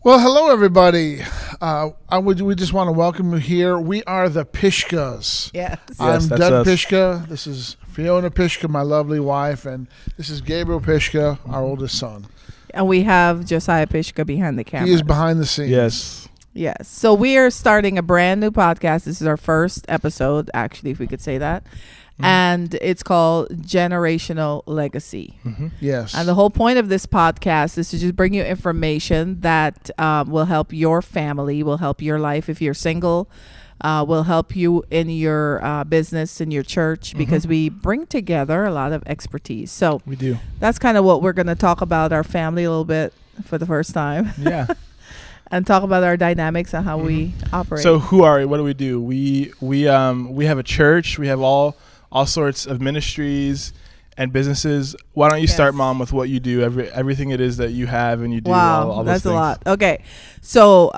Well, hello, everybody. We just want to welcome you here. We are the Pishkas. Yes. I'm that's Doug us. Pishka. This is Fiona Pishka, my lovely wife, and this is Gabriel Pishka, our oldest son. And we have Josiah Pishka behind the camera. He is behind the scenes. Yes. Yes. So we are starting a brand new podcast. This is our first episode, actually, if we could say that. And it's called Generational Legacy. Yes. And the whole point of this podcast is to just bring you information that will help your family, will help your life if you're single, will help you in your business, in your church, because we bring together a lot of expertise. So We do. that's kind of what we're going to talk about, our family a little bit for the first time. Yeah. And talk about our dynamics and how we operate. So who are we? What do we do? We have a church. We have all sorts of ministries and businesses. Why don't you start, Yes. Mom, with what you do, everything it is that you have and you do. Wow, all those that's a things. lot. Okay, so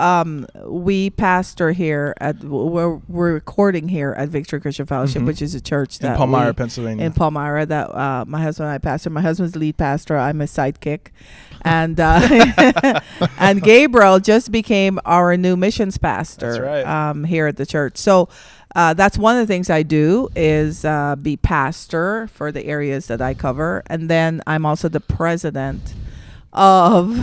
we pastor here we're recording here at Victory Christian Fellowship, which is a church In that Palmyra, Pennsylvania. in Palmyra that my husband and I pastor. My husband's the lead pastor. I'm his sidekick, and and Gabriel just became our new missions pastor. That's right. Here at the church. So. That's one of the things I do is be pastor for the areas that I cover. And then I'm also the president of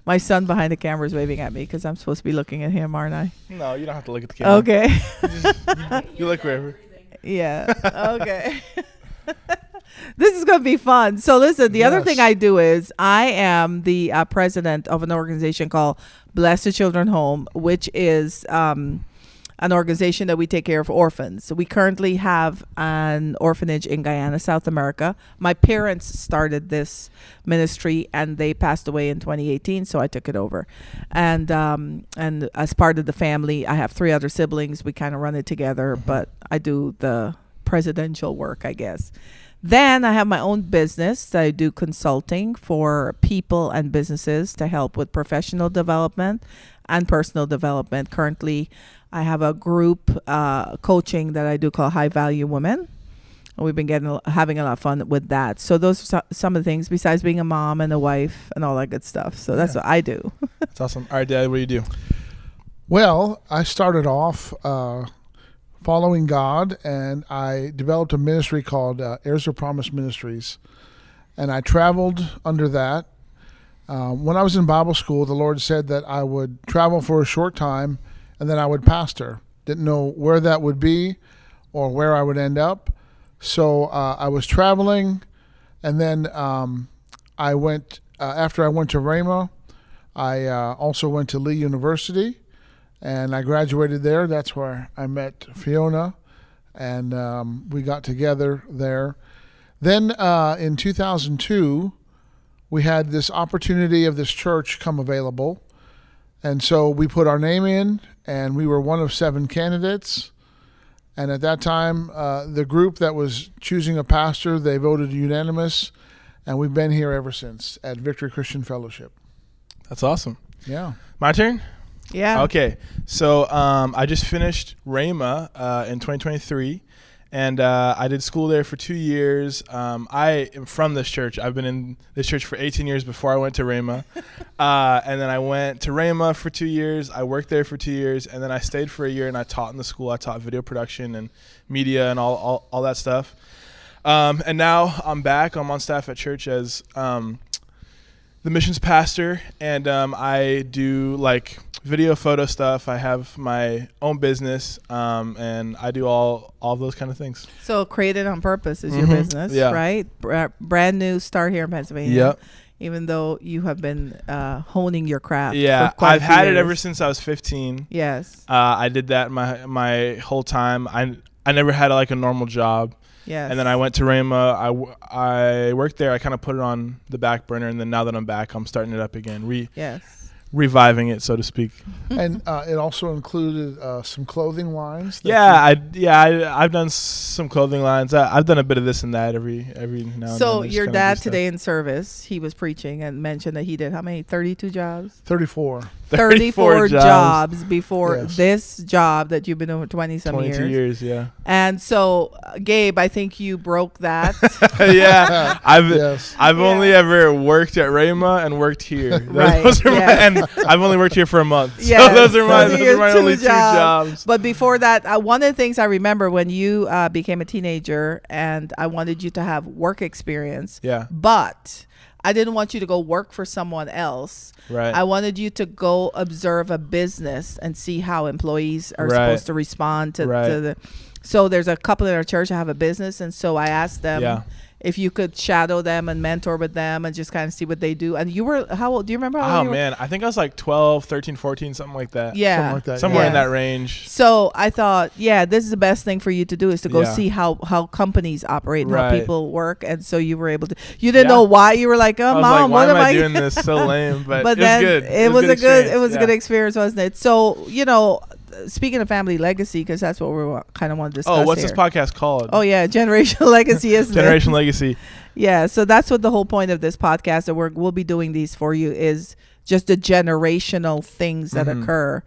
my son behind the camera is waving at me because I'm supposed to be looking at him, aren't I? No, you don't have to look at the camera. Okay. You look wherever. Yeah. Okay. This is going to be fun. So listen, the other thing I do is I am the president of an organization called Bless the Children Home, which is an organization that we take care of orphans. So we currently have an orphanage in Guyana, South America. My parents started this ministry and they passed away in 2018, so I took it over. And as part of the family, I have 3 other siblings. We kind of run it together, but I do the presidential work, I guess. Then I have my own business that I do consulting for people and businesses to help with professional development and personal development. Currently, I have a group coaching that I do called High Value Women. And we've been having a lot of fun with that. So those are some of the things besides being a mom and a wife and all that good stuff. So that's what I do. That's awesome. All right, Dad, what do you do? Well, I started off following God, and I developed a ministry called Heirs of Promise Ministries. And I traveled under that. When I was in Bible school, the Lord said that I would travel for a short time and then I would pastor. Didn't know where that would be or where I would end up. So I was traveling, and then I went, after I went to Rhema, I also went to Lee University, and I graduated there. That's where I met Fiona, and we got together there. Then in 2002, we had this opportunity of this church come available. And so we put our name in, and we were one of 7 candidates. And at that time, the group that was choosing a pastor, they voted unanimous. And we've been here ever since at Victory Christian Fellowship. That's awesome. Yeah. My turn? Yeah. Okay. So I just finished Rhema in 2023. And I did school there for 2 years. I am from this church. I've been in this church for 18 years before I went to Rhema. And then I went to Rhema for 2 years. I worked there for 2 years. And then I stayed for a year and I taught in the school. I taught video production and media and all that stuff. And now I'm back. I'm on staff at church as the missions pastor. And I do like video photo stuff. I have my own business, and I do all of those kind of things. So Created on Purpose is your business, Yeah. right? Brand new start here in Pennsylvania. Yep. Even though you have been honing your craft. Yeah, for quite a I've few had it years. ever since I was 15. Yes. I did that my whole time. I never had like a normal job. Yes. And then I went to Rhema. I worked there. I kind of put it on the back burner, and then now that I'm back, I'm starting it up again. Yes. reviving it, so to speak. And it also included some clothing lines. I've done some clothing lines. I've done a bit of this and that every now and then. So Just your kinda do dad stuff. today in service, he was preaching and mentioned that he did how many? 32 jobs. 34. 34 jobs before Yes. this job that you've been doing 20 some 22 years. years, And so, Gabe, I think you broke that. yeah. Yes. I've Yeah. only ever worked at Rhema and worked here. Right, Those are my, yeah. and I've only worked here for a month. Yes, So those are my, those are those your are my two only 2 jobs. But before that, one of the things I remember when you became a teenager and I wanted you to have work experience, Yeah. but I didn't want you to go work for someone else. Right. I wanted you to go observe a business and see how employees are Right. supposed to respond to Right. the. So there's a couple in our church that have a business, and so I asked them Yeah. if you could shadow them and mentor with them and just kind of see what they do. And you were how old? Do you remember how old Oh you were? man, I think I was like 12, 13, 14, something like that. Yeah, Something like that. Somewhere in Yeah. that range. So I thought, yeah, this is the best thing for you to do is to go Yeah. see how companies operate and how Right. people work. And so you were able to. You didn't Yeah. know why. You were like, oh, I was mom, like, why what am I I doing this so lame? But, But it then was good. it was a good. It was a experience, good yeah. experience, wasn't it? So speaking of family legacy, because that's what we kind of want to discuss. Oh, what's here. this podcast called? Oh yeah, generational legacy, isn't Generation it? Legacy. Yeah, so that's what the whole point of this podcast that we'll be doing these for you is just the generational things that Mhm. occur,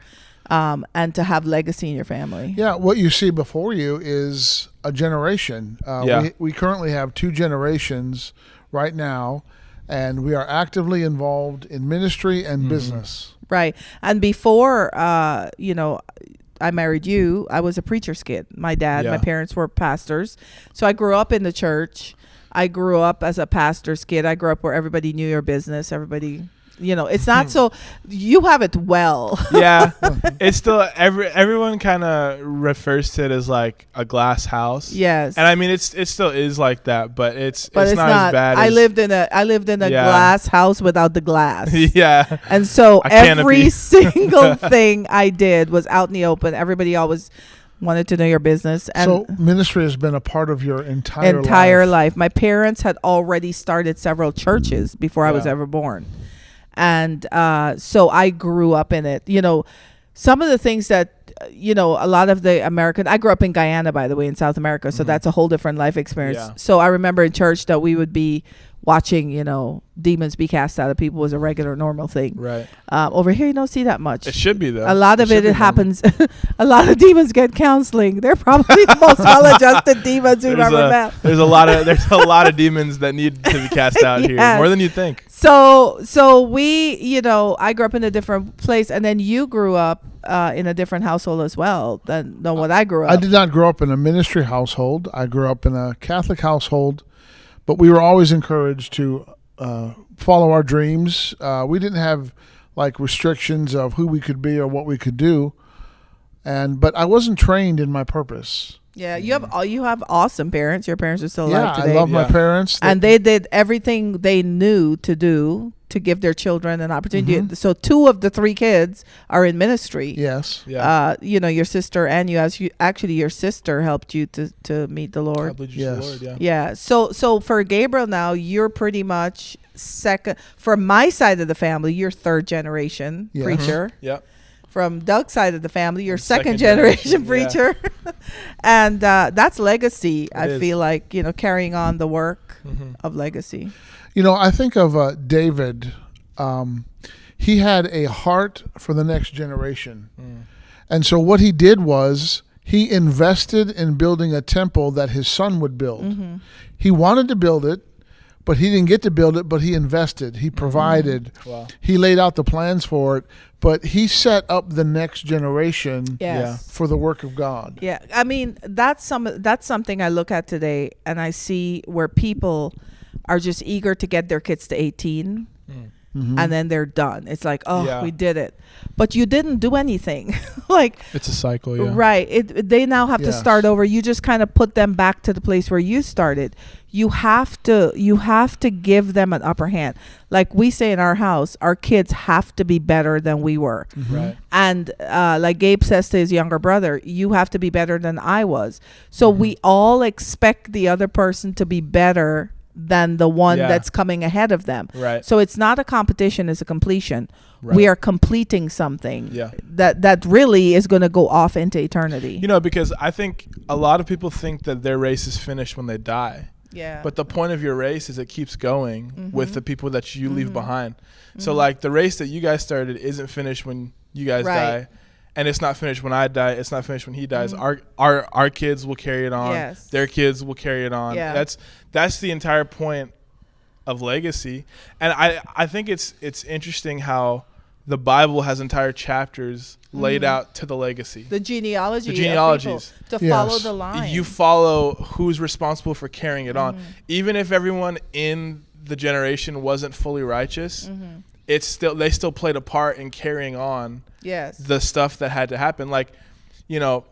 and to have legacy in your family. Yeah, what you see before you is a generation. Yeah. We currently have 2 generations right now, and we are actively involved in ministry and Mhm. business. Right. And before, I married you, I was a preacher's kid. My dad, my Yeah. parents were pastors. So I grew up in the church. I grew up as a pastor's kid. I grew up where everybody knew your business. Everybody, it's not so, you have it well. Yeah, it's still everyone kind of refers to it as like a glass house. Yes. and I mean it still is like that, but it's But it's not as bad. I as, lived in a Yeah. glass house without the glass. Yeah, And so A canopy. every single thing I did was out in the open. Everybody always wanted to know your business. And So ministry has been a part of your entire life. My parents had already started several churches before I was Yeah. ever born. And so I grew up in it. Some of the things that, a lot of the I grew up in Guyana, by the way, in South America. So Mhm. that's a whole different life experience. Yeah. So I remember in church that we would be watching, demons be cast out of people was a regular, normal thing. right. Over here, you don't see that much. It should be though. A lot of should be it normal. happens. A lot of demons get counseling. They're probably the most well-adjusted demons we've There's ever met. there's a lot of demons that need to be cast out here, Yes. more than you think. So we, I grew up in a different place, and then you grew up in a different household as well than what I grew up. I did not grow up in a ministry household. I grew up in a Catholic household, but we were always encouraged to follow our dreams. We didn't have like restrictions of who we could be or what we could do, but I wasn't trained in my purpose. Yeah, you have awesome parents. Your parents are still Yeah, alive today. I love my Yeah. parents. And they did everything they knew to do to give their children an opportunity. Mhm. So 2 of the 3 kids are in ministry. Yes. Yeah. Your sister and your sister helped you to meet the God Lord. lead you to the Yes. Lord, yeah. Yeah. So for Gabriel now, you're pretty much second. For my side of the family, you're 3rd generation Yeah. preacher. Yep. From Doug's side of the family, you're I'm second second generation generation, preacher. And that's legacy. I is. feel like, carrying on the work Mhm. of legacy. I think of David. He had a heart for the next generation. Mm. And so what he did was he invested in building a temple that his son would build. Mm-hmm. He wanted to build it, but he didn't get to build it, but he invested. He provided. Wow. He laid out the plans for it, but he set up the next generation Yes. for the work of God. Yeah, I mean that's something I look at today, and I see where people are just eager to get their kids to 18, Mm. Mhm. and then they're done. It's like, oh, Yeah. we did it, but you didn't do anything. Like, It's a cycle, yeah. right? They now have to Yes. start over. You just kind of put them back to the place where you started. You have to give them an upper hand. Like we say in our house, our kids have to be better than we were. Mhm. Right. And like Gabe says to his younger brother, you have to be better than I was. So we all expect the other person to be better than the one Yeah. that's coming ahead of them. Right. So it's not a competition, it's a completion. Right. We are completing something Yeah. that really is going to go off into eternity. You know, because I think a lot of people think that their race is finished when they die. Yeah. But the point of your race is it keeps going with the people that you leave behind. So Mm-hmm. like the race that you guys started isn't finished when you guys Right. die. And it's not finished when I die. It's not finished when he dies. Our kids will carry it on. Mm-hmm. Yes. Their kids will carry it on. Yeah. That's the entire point of legacy. And I think it's interesting how the Bible has entire chapters laid out to the legacy. the genealogy. The genealogies. Of people to Yes. follow the line. You follow who's responsible for carrying it on. Mm-hmm. Even if everyone in the generation wasn't fully righteous, Mm-hmm. they still played a part in carrying on yes. the stuff that had to happen. Like, you know,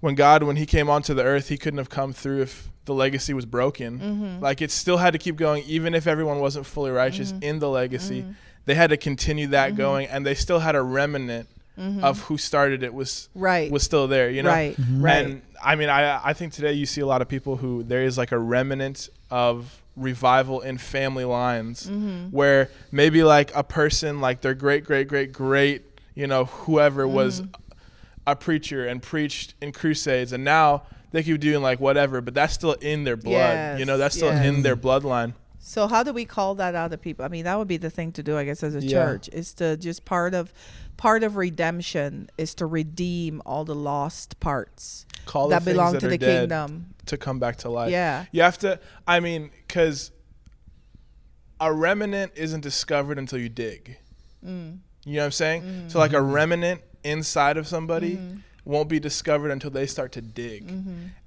when he came onto the earth, he couldn't have come through if the legacy was broken. Mm-hmm. Like, it still had to keep going, even if everyone wasn't fully righteous Mm-hmm. in the legacy. They had to continue that going, and they still had a remnant of who started it was Right. was still there, you know? Right. Right. And I mean, I think today you see a lot of people who there is like a remnant of revival in family lines where maybe like a person like their great, you know, whoever was a preacher and preached in crusades, and now they keep doing like whatever, but that's still in their blood. Yes, You know, that's still yes. in their bloodline. So how do we call that out of people? I mean, that would be the thing to do, I guess, as a Yeah. church, is to just part of redemption is to redeem all the lost parts Call the that things belong that to are the dead kingdom. to come back to life. Yeah. You have to, I mean, because a remnant isn't discovered until you dig. You know what I'm saying? So like a remnant inside of somebody won't be discovered until they start to dig.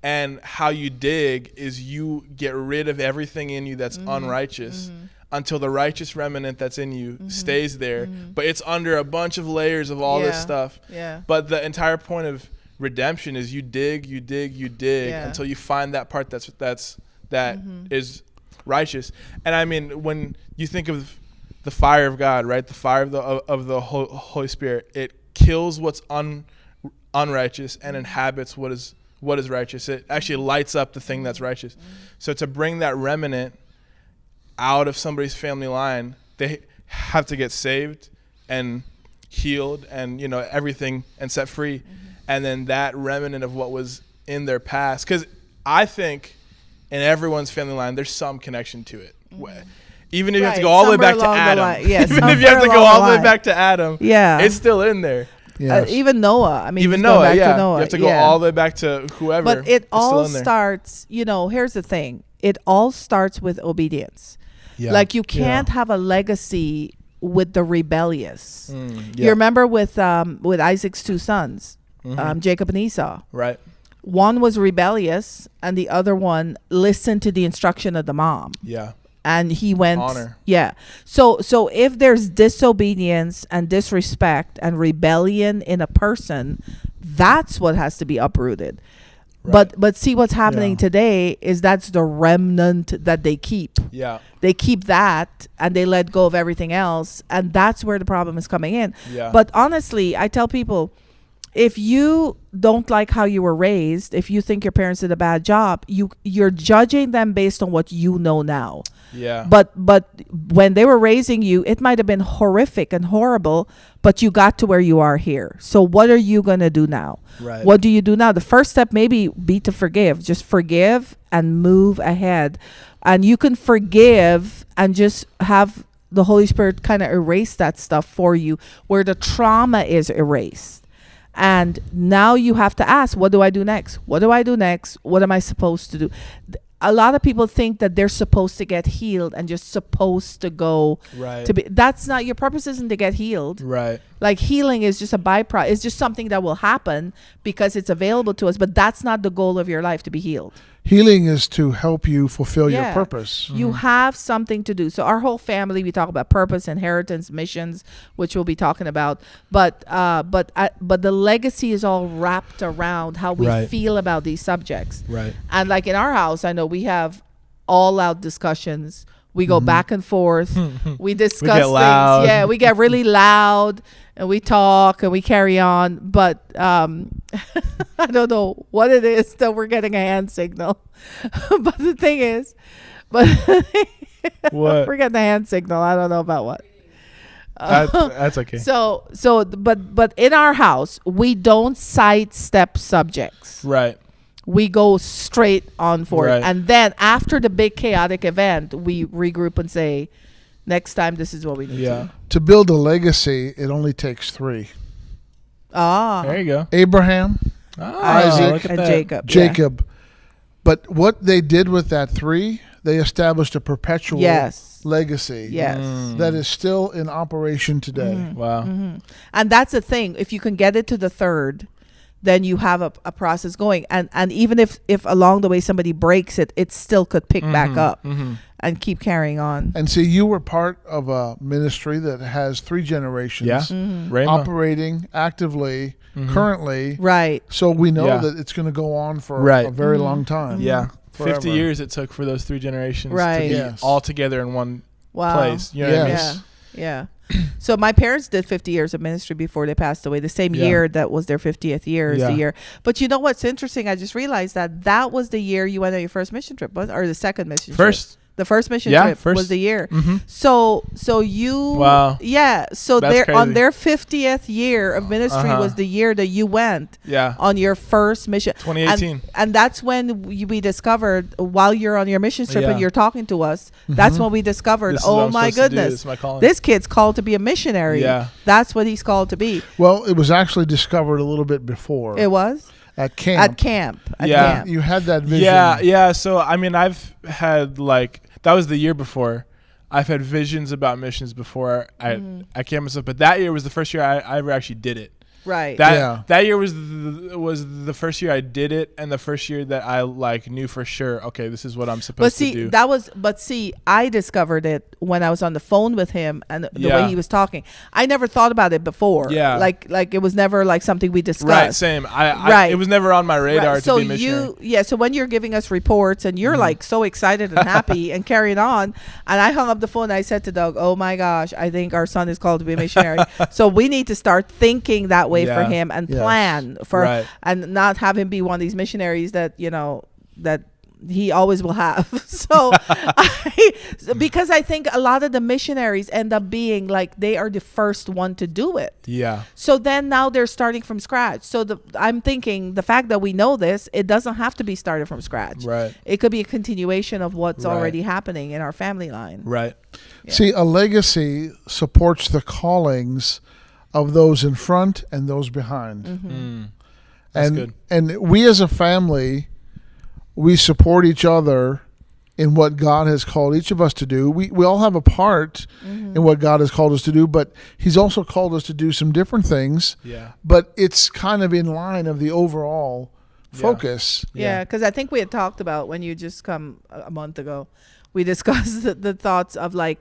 And how you dig is you get rid of everything in you that's unrighteous until the righteous remnant that's in you stays there. But it's under a bunch of layers of all this Yeah. stuff. Yeah. But the entire point of redemption is you dig Yeah. until you find that part that is righteous. And I mean, when you think of the fire of God, right? The fire of the Holy Spirit, it kills what's unrighteous and inhabits what is righteous. It actually lights up the thing that's righteous. So to bring that remnant out of somebody's family line, they have to get saved and healed and, you know, everything, and set free. And then that remnant of what was in their past, because I think in everyone's family line there's some connection to it. Even if you have to Right, go all the way somewhere back to along the Adam, line. Yes, even if you have to somewhere go along all the the way line. back to Adam, Yeah. it's still in there. Yes. Even Noah. I mean, Even he's going Noah, back yeah, to Noah. you have to go Yeah. all the way back to whoever. But it It's still all in there. starts, you know, here's the thing. It all starts with obedience. Yeah. Like you can't have a legacy with the rebellious. Yeah. You remember with Isaac's two sons, Jacob and Esau. Right. One was rebellious and the other one listened to the instruction of the mom. Yeah. And he went Honor. Yeah. So if there's disobedience and disrespect and rebellion in a person, that's what has to be uprooted. Right. But see what's happening Yeah. today is that's the remnant that they keep. Yeah. They keep that and they let go of everything else, and that's where the problem is coming in. Yeah. But honestly, I tell people, if you don't like how you were raised, if you think your parents did a bad job, you're judging them based on what you know now. Yeah. But when they were raising you, it might have been horrific and horrible, but you got to where you are here. So what are you going to do now? Right. What do you do now? The first step maybe be to forgive. Just forgive and move ahead. And you can forgive and just have the Holy Spirit kind of erase that stuff for you where the trauma is erased. And now you have to ask, what do I do next? What do I do next? What am I supposed to do? A lot of people think that they're supposed to get healed and just supposed to go Right. to be. That's not, your purpose isn't to get healed. Right. Like healing is just a byproduct. It's just something that will happen because it's available to us. But that's not the goal of your life, to be healed. Healing is to help you fulfill Yeah. your purpose. You have something to do. So our whole family, we talk about purpose, inheritance, missions, which we'll be talking about. But the legacy is all wrapped around how we Right. feel about these subjects. Right. And like in our house, I know we have all out discussions. We go back and forth. We discuss get loud. things. Yeah, we get really loud and we talk and we carry on. But I don't know what it is that we're getting a hand signal. But the thing is, But What? we're getting the hand signal. I don't know about what. That's okay. But in our house, we don't sidestep subjects. Right. We go straight on for Right. it. And then after the big chaotic event, we regroup and say, next time, this is what we need Yeah. to do. To build a legacy, it only takes 3. There you go. Abraham, Isaac Isaac, and Jacob. Jacob. But what they did with that 3, they established a perpetual Yes. legacy Yes. that is still in operation today. Wow. And that's the thing. If you can get it to the 3rd, then you have a process going. And even if along the way somebody breaks it, it still could pick back up and keep carrying on. And see, you were part of a ministry that has 3 generations Yeah. Rhema. operating actively, currently. Right. So we know Yeah. that it's going to go on for Right. a very long time. Yeah. Forever. 50 years it took for those 3 generations Right. to be Yes. all together in one Wow. place. You know what I mean? Yes. Yeah. So my parents did 50 years of ministry before they passed away. The same Yeah. year that was their 50th year is Yeah. the year. But you know what's interesting? I just realized that was the year you went on your first mission trip, or the second mission trip. First. The first mission Yeah, trip first. was the year. Mhm. So you Wow. yeah. So That's they're on crazy. their 50th year of ministry Uh-huh. was the year that you went Yeah. on your first mission. 2018. And that's when we discovered, while you're on your mission trip and Yeah. you're talking to us, that's when we discovered, This is what oh I'm my supposed to do. goodness, This is my calling. this kid's called to be a missionary. Yeah. That's what he's called to be. Well, it was actually discovered a little bit before It was at camp. at camp. At Yeah. camp. You had that vision. Yeah. So, I mean, I've had that was the year before. I've had visions about missions before I came myself, but that year was the first year I ever actually did it. Right. That year was the first year I did it, and the first year that I knew for sure. Okay, this is what I'm supposed to do. I discovered it when I was on the phone with him and the Yeah. way he was talking. I never thought about it before. Yeah. Like it was never like something we discussed. Right, same. Right. It was never on my radar Right. to be a missionary. So when you're giving us reports and you're like so excited and happy and carrying on, and I hung up the phone and I said to Doug, oh my gosh, I think our son is called to be a missionary. So we need to start thinking that way for Yeah. him and Yes. plan for, Right. and not have him be one of these missionaries that, that he always will have. So because I think a lot of the missionaries end up being like, they are the first one to do it. Yeah. So then now they're starting from scratch. So I'm thinking the fact that we know this, it doesn't have to be started from scratch. Right. It could be a continuation of what's Right. already happening in our family line. Right. Yeah. See, a legacy supports the callings of those in front and those behind. That's and good. and we as a family, we support each other in what God has called each of us to do. We all have a part in what God has called us to do, but He's also called us to do some different things. Yeah. But it's kind of in line of the overall focus. Yeah, because I think we had talked about when you just come a month ago, we discussed the thoughts of like,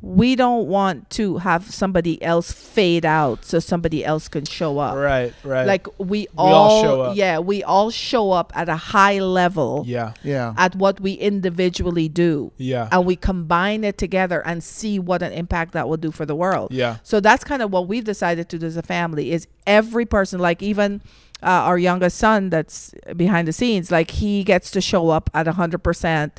we don't want to have somebody else fade out so somebody else can show up. Right. Right. Like we all all show up. Yeah, we all show up at a high level Yeah. Yeah. at what we individually do. Yeah. And we combine it together and see what an impact that will do for the world. Yeah. So that's kind of what we've decided to do as a family is every person, like even our youngest son that's behind the scenes, like he gets to show up at 100%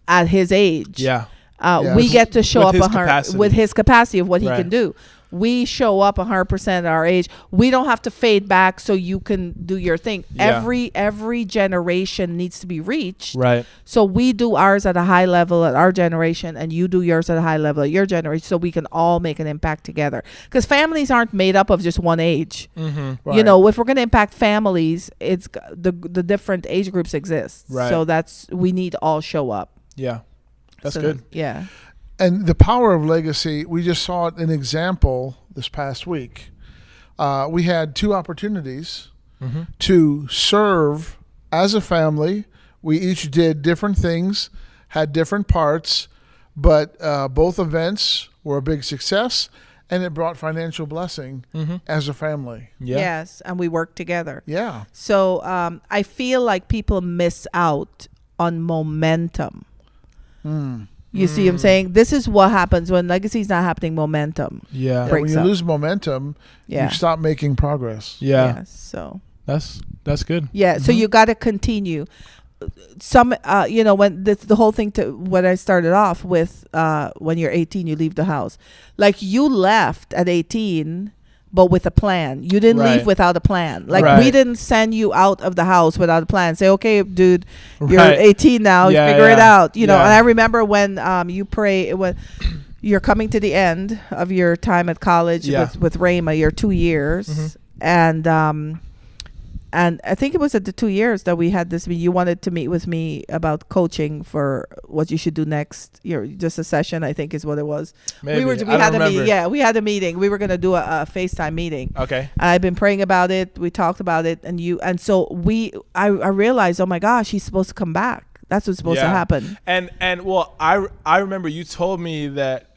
at his age. Yeah. Yes. We get to show With his up capacity. with his capacity of what he Right. can do. We show up 100% at our age. We don't have to fade back so you can do your thing. Yeah. Every generation needs to be reached. Right. So we do ours at a high level at our generation, and you do yours at a high level at your generation, so we can all make an impact together. Because families aren't made up of just one age. Mm-hmm. Right. You know, if we're going to impact families, it's the different age groups exist. Right. So we need to all show up. Yeah. That's So good. Yeah. And the power of legacy, we just saw it an example this past week. We had 2 opportunities to serve as a family. We each did different things, had different parts, but both events were a big success, and it brought financial blessing as a family. Yeah. Yes. And we work together. Yeah. So I feel like people miss out on momentum. You see what I'm saying? This is what happens when legacy is not happening. Momentum. Yeah. And Breaks when you up. lose momentum, Yeah. you stop making progress. Yeah. Yes, so That's good. yeah. So you got to continue. when the whole thing to what I started off with, when you're 18, you leave the house. Like you left at 18, but with a plan. You didn't leave without a plan. Like we didn't send you out of the house without a plan. Say, okay, dude, you're 18 now. You figure it out. You know. And I remember when you pray when you're coming to the end of your time at college with Rhema, your 2 years, and I think it was at the 2 years that we had this. You wanted to meet with me about coaching for what you should do next. Just a session, I think is what it was. Maybe. We had a meeting. Yeah, we had a meeting. We were going to do a FaceTime meeting. Okay. I've been praying about it. We talked about it, and so I realized, oh my gosh, he's supposed to come back. That's what's supposed to happen. And well, I remember you told me that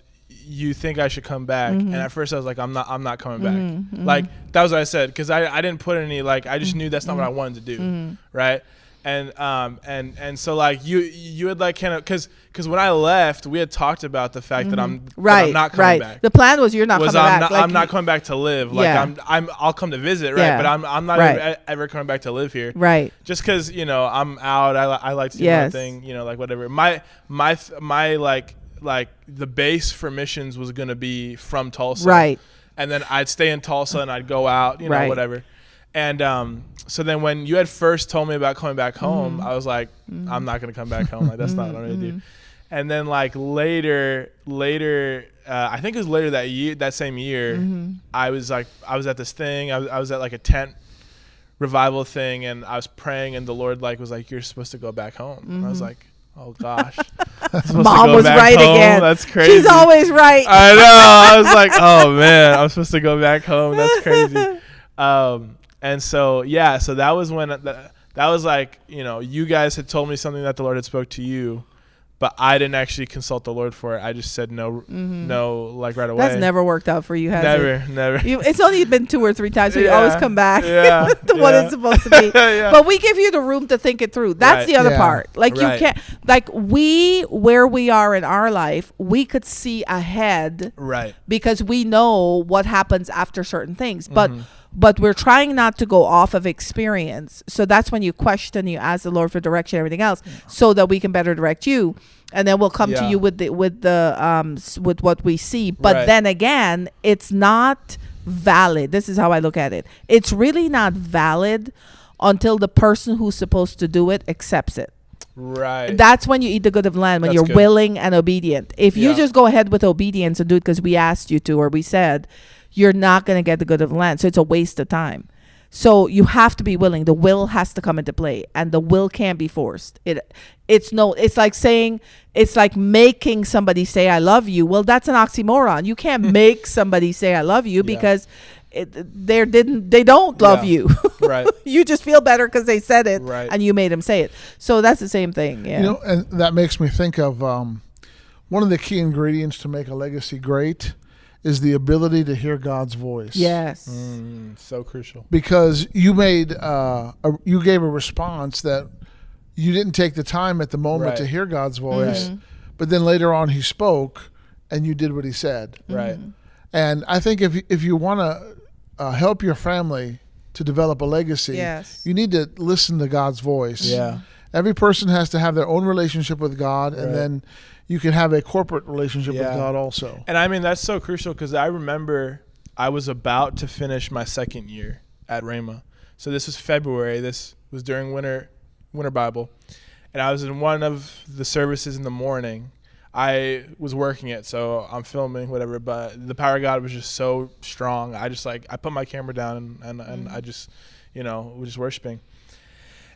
you think I should come back, and at first I was like, I'm not coming back. Like that was what I said, because I didn't put any, like, I just knew that's not what I wanted to do, right? And so like you had like kind of, because when I left, we had talked about the fact that I'm not coming back. The plan was you're not coming back. I'm not coming back to live. Like I'll come to visit, right? But I'm not ever coming back to live here, right? Just because I'm out. I like to do my thing, like whatever. My like the base for missions was going to be from Tulsa. Right. And then I'd stay in Tulsa and I'd go out, whatever. And so then when you had first told me about coming back home, I was like, I'm not going to come back home. Like, that's not what I'm going to do. And then like later, I think it was later that same year, I was at this thing. I was at like a tent revival thing, and I was praying, and the Lord was like, you're supposed to go back home. And I was like, oh gosh. Mom was right home? Again. That's crazy. She's always right. I know. I was like, oh man, I'm supposed to go back home. That's crazy. And so that was when that was like, you guys had told me something that the Lord had spoke to you, but I didn't actually consult the Lord for it. I just said no, like right away. That's never worked out for you, has it? Never. It's only been 2 or 3 times, so you always come back to what it's supposed to be. But we give you the room to think it through. That's the other part. Like you can't, like where we are in our life, we could see ahead, right? Because we know what happens after certain things, but we're trying not to go off of experience. So that's when you question, you ask the Lord for direction, everything else, so that we can better direct you. And then we'll come to you with what we see. But then again, it's not valid. This is how I look at it. It's really not valid until the person who's supposed to do it accepts it. Right. That's when you eat the good of the land, when you're willing and obedient. If you just go ahead with obedience and do it because we asked you to, or we said, you're not going to get the good of the land. So it's a waste of time. So you have to be willing. The will has to come into play, and the will can't be forced. It's like making somebody say, I love you. Well, that's an oxymoron. You can't make somebody say, I love you, because they don't love you. Right. You just feel better because they said it, and you made them say it. So that's the same thing. Yeah. And that makes me think of one of the key ingredients to make a legacy great is the ability to hear God's voice. Yes. So crucial. Because you made you gave a response that you didn't take the time at the moment to hear God's voice, but then later on he spoke and you did what he said. Right. And I think if you want to help your family to develop a legacy, you need to listen to God's voice. Yeah. Every person has to have their own relationship with God, and then you can have a corporate relationship with God also. And I mean, that's so crucial, because I remember I was about to finish my second year at Rhema. So this was February. This was during winter Bible. And I was in one of the services in the morning. I was working it, so I'm filming, whatever, but the power of God was just so strong. I put my camera down and I just, was just worshiping.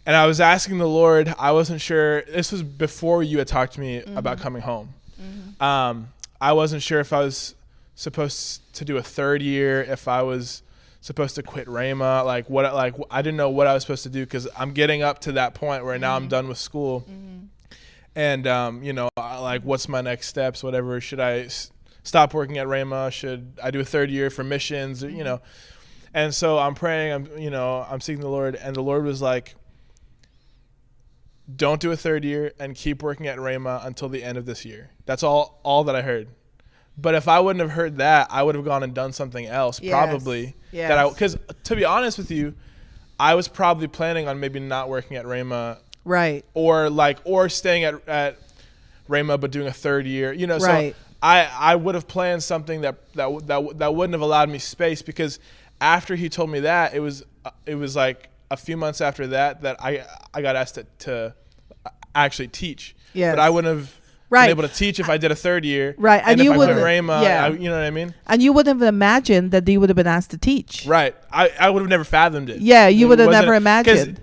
And I was asking the Lord, I wasn't sure, this was before you had talked to me about coming home. I wasn't sure if I was supposed to do a third year, if I was supposed to quit Rhema, I didn't know what I was supposed to do, because I'm getting up to that point where now I'm done with school. And, what's my next steps, whatever. Should I stop working at Rhema? Should I do a third year for missions, And so I'm praying, I'm seeking the Lord, and the Lord was like, don't do a third year and keep working at Rhema until the end of this year. That's all that I heard. But if I wouldn't have heard that, I would have gone and done something else, probably. Yes. Because to be honest with you, I was probably planning on maybe not working at Rhema Right. or staying at Rhema but doing a third year. You know, Right. so I would have planned something that wouldn't have allowed me space, because after he told me that, it was like a few months after that I got asked to actually teach. Yes. But I wouldn't have Right. been able to teach if I did a third year. Right. And And you if I went wouldn't- Rhema, yeah. you know what I mean? And you wouldn't have imagined that you would have been asked to teach. Right. I would have never fathomed it. Yeah, you It would have wasn't- never imagined.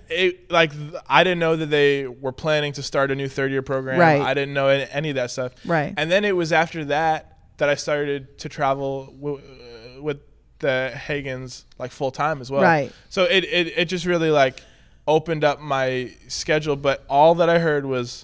I didn't know that they were planning to start a new third year program. Right. I didn't know any of that stuff. Right. And then it was after that I started to travel with the Hagans like full time as well. Right. So it just really like opened up my schedule. But all that I heard was,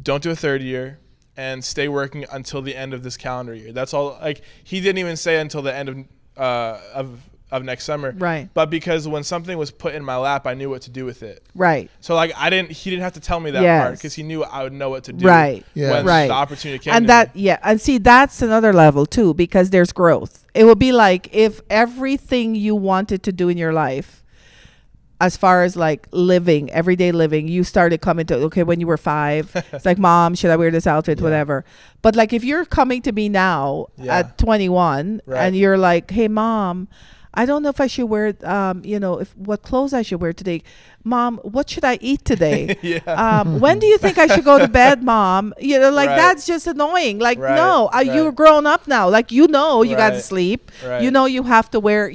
don't do a third year and stay working until the end of this calendar year. That's all. Like, he didn't even say until the end of next summer. Right. But because when something was put in my lap, I knew what to do with it. Right. So like he didn't have to tell me that Yes. part, because he knew I would know what to do. Right. Yeah. When Right. the opportunity came. And to that, me. yeah. And see, that's another level too, because there's growth. It would be like if everything you wanted to do in your life, as far as like living, everyday living, you started coming to, okay, when you were 5, it's like, Mom, should I wear this outfit? Yeah. Whatever. But like, if you're coming to me now Yeah. at 21 Right. and you're like, hey, Mom, I don't know if I should wear, what clothes I should wear today. Mom, what should I eat today? Yeah. When do you think I should go to bed, Mom? You know, like Right. that's just annoying. Like, Right, no, you're right. grown up now. Like, you got to Right, sleep. right. You have to wear,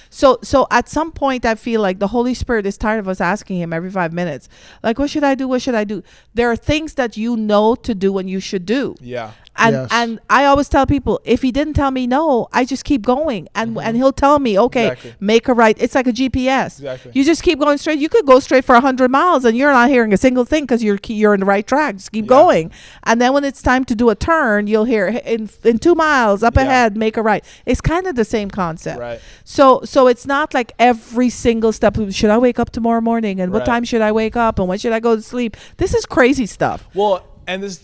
So at some point, I feel like the Holy Spirit is tired of us asking him every 5 minutes, like, what should I do? What should I do? There are things that you know to do and you should do. Yeah. And Yes. and I always tell people, if he didn't tell me no, I just keep going, and he'll tell me, okay, Exactly. make a right. It's like a GPS. Exactly. You just keep going straight. You could go straight for 100 miles, and you're not hearing a single thing because you're in the right track. Just keep Yeah. going, and then when it's time to do a turn, you'll hear in 2 miles up Yeah. ahead, make a right. It's kind of the same concept. Right. So it's not like every single step. Should I wake up tomorrow morning, and what Right. time should I wake up, and when should I go to sleep? This is crazy stuff. Well, and this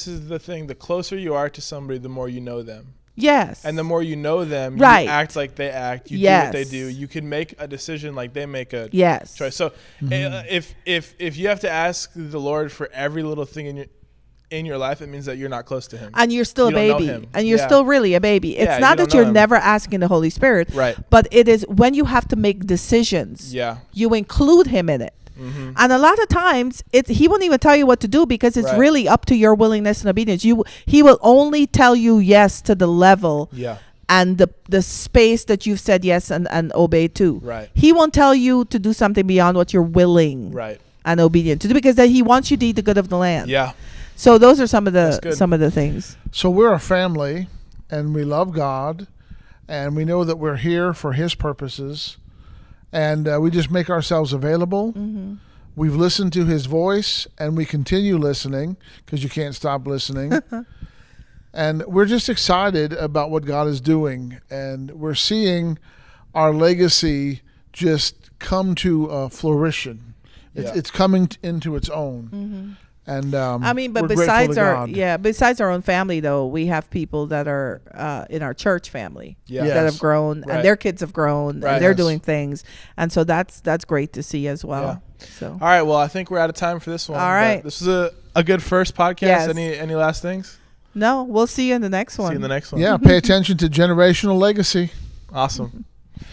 is the thing. The closer you are to somebody, the more you know them. Yes. And the more you know them, Right. you act like they act. You Yes. do what they do. You can make a decision like they make a Yes. choice. So if you have to ask the Lord for every little thing in your life, it means that you're not close to Him. And you're still You a don't know baby, him. and you're Yeah. still really a baby. It's Yeah, you not don't that you're know him. never asking the Holy Spirit, Right. but it is when you have to make decisions. Yeah. You include him in it. Mm-hmm. And a lot of times he won't even tell you what to do, because it's Right. really up to your willingness and obedience. He will only tell you yes to the level Yeah. and the space that you've said yes and obey to. Right. He won't tell you to do something beyond what you're willing Right. and obedient to do, because then he wants you to eat the good of the land. Yeah. So those are some of That's the good. things. So we're a family, and we love God, and we know that we're here for His purposes, and we just make ourselves available. Mm-hmm. We've listened to His voice, and we continue listening, because you can't stop listening. And we're just excited about what God is doing, and we're seeing our legacy just come to fruition. Yeah. It's coming into its own. And I mean, but we're grateful besides to God. besides our own family, though, we have people that are in our church family Yeah. Yeah. that Yes. have grown, Right. and their kids have grown, Right. and they're Yes. doing things, and so that's great to see as well. So All right. Well, I think we're out of time for this one. All but right. This was a good first podcast. Yes. Any last things? no, we'll see you in the next one. See you in the next one. Yeah, pay attention to generational legacy. Awesome.